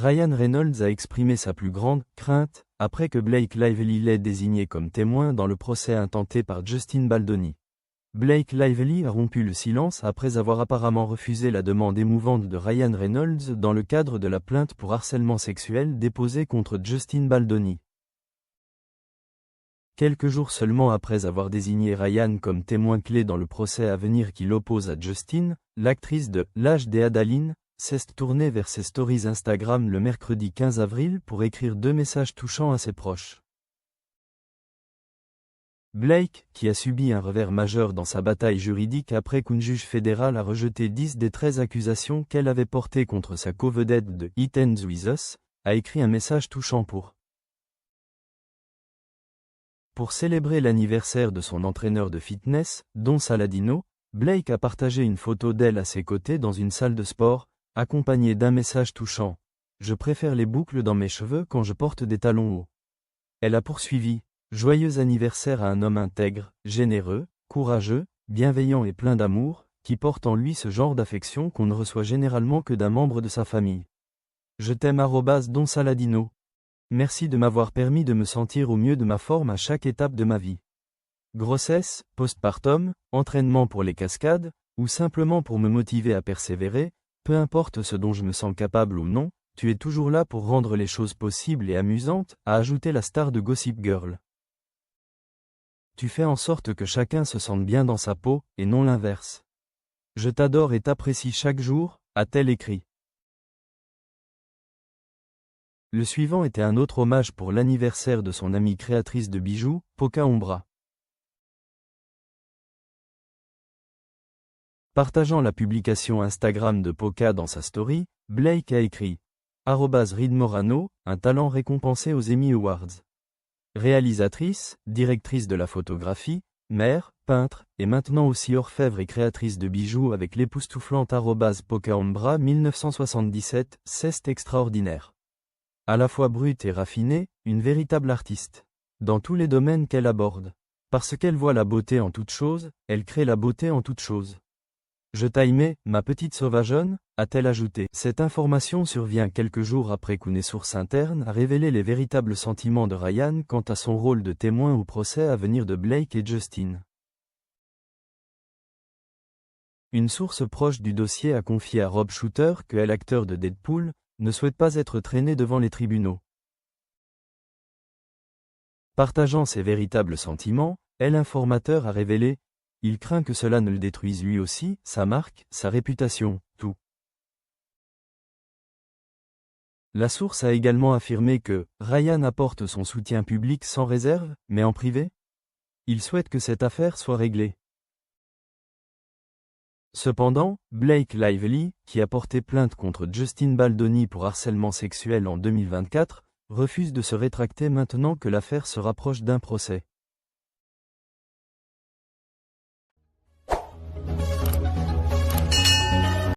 Ryan Reynolds a exprimé sa plus grande crainte après que Blake Lively l'ait désigné comme témoin dans le procès intenté par Justin Baldoni. Blake Lively a rompu le silence après avoir apparemment refusé la demande émouvante de Ryan Reynolds dans le cadre de la plainte pour harcèlement sexuel déposée contre Justin Baldoni. Quelques jours seulement après avoir désigné Ryan comme témoin clé dans le procès à venir qui l'oppose à Justin, l'actrice de L'âge des Adaline s'est tournée vers ses stories Instagram le mercredi 15 avril pour écrire 2 messages touchants à ses proches. Blake, qui a subi un revers majeur dans sa bataille juridique après qu'une juge fédérale a rejeté 10 des 13 accusations qu'elle avait portées contre sa co-vedette de It Ends With Us, a écrit un message touchant Pour célébrer l'anniversaire de son entraîneur de fitness, Don Saladino, Blake a partagé une photo d'elle à ses côtés dans une salle de sport, accompagnée d'un message touchant. « Je préfère les boucles dans mes cheveux quand je porte des talons hauts. » Elle a poursuivi. Joyeux anniversaire à un homme intègre, généreux, courageux, bienveillant et plein d'amour, qui porte en lui ce genre d'affection qu'on ne reçoit généralement que d'un membre de sa famille. Je t'aime @Don Saladino. Merci de m'avoir permis de me sentir au mieux de ma forme à chaque étape de ma vie. Grossesse, postpartum, entraînement pour les cascades, ou simplement pour me motiver à persévérer, peu importe ce dont je me sens capable ou non, tu es toujours là pour rendre les choses possibles et amusantes, a ajouté la star de Gossip Girl. Tu fais en sorte que chacun se sente bien dans sa peau, et non l'inverse. Je t'adore et t'apprécie chaque jour, a-t-elle écrit. Le suivant était un autre hommage pour l'anniversaire de son amie créatrice de bijoux, Poca Umbra. Partageant la publication Instagram de Poca dans sa story, Blake a écrit « Reed Morano, un talent récompensé aux Emmy Awards. Réalisatrice, directrice de la photographie, mère, peintre, et maintenant aussi orfèvre et créatrice de bijoux avec l'époustouflante Poca Umbra 1977, c'est extraordinaire. À la fois brute et raffinée, une véritable artiste. Dans tous les domaines qu'elle aborde. Parce qu'elle voit la beauté en toute chose, elle crée la beauté en toute chose. Je t'aimais, ma petite sauvageonne, a-t-elle ajouté. Cette information survient quelques jours après qu'une source interne a révélé les véritables sentiments de Ryan quant à son rôle de témoin au procès à venir de Blake et Justin. Une source proche du dossier a confié à Rob Shooter que l'acteur de Deadpool ne souhaite pas être traîné devant les tribunaux. Partageant ses véritables sentiments, l'informateur a révélé « Il craint que cela ne le détruise lui aussi, sa marque, sa réputation, tout. » La source a également affirmé que Ryan apporte son soutien public sans réserve, mais en privé. Il souhaite que cette affaire soit réglée. Cependant, Blake Lively, qui a porté plainte contre Justin Baldoni pour harcèlement sexuel en 2024, refuse de se rétracter maintenant que l'affaire se rapproche d'un procès.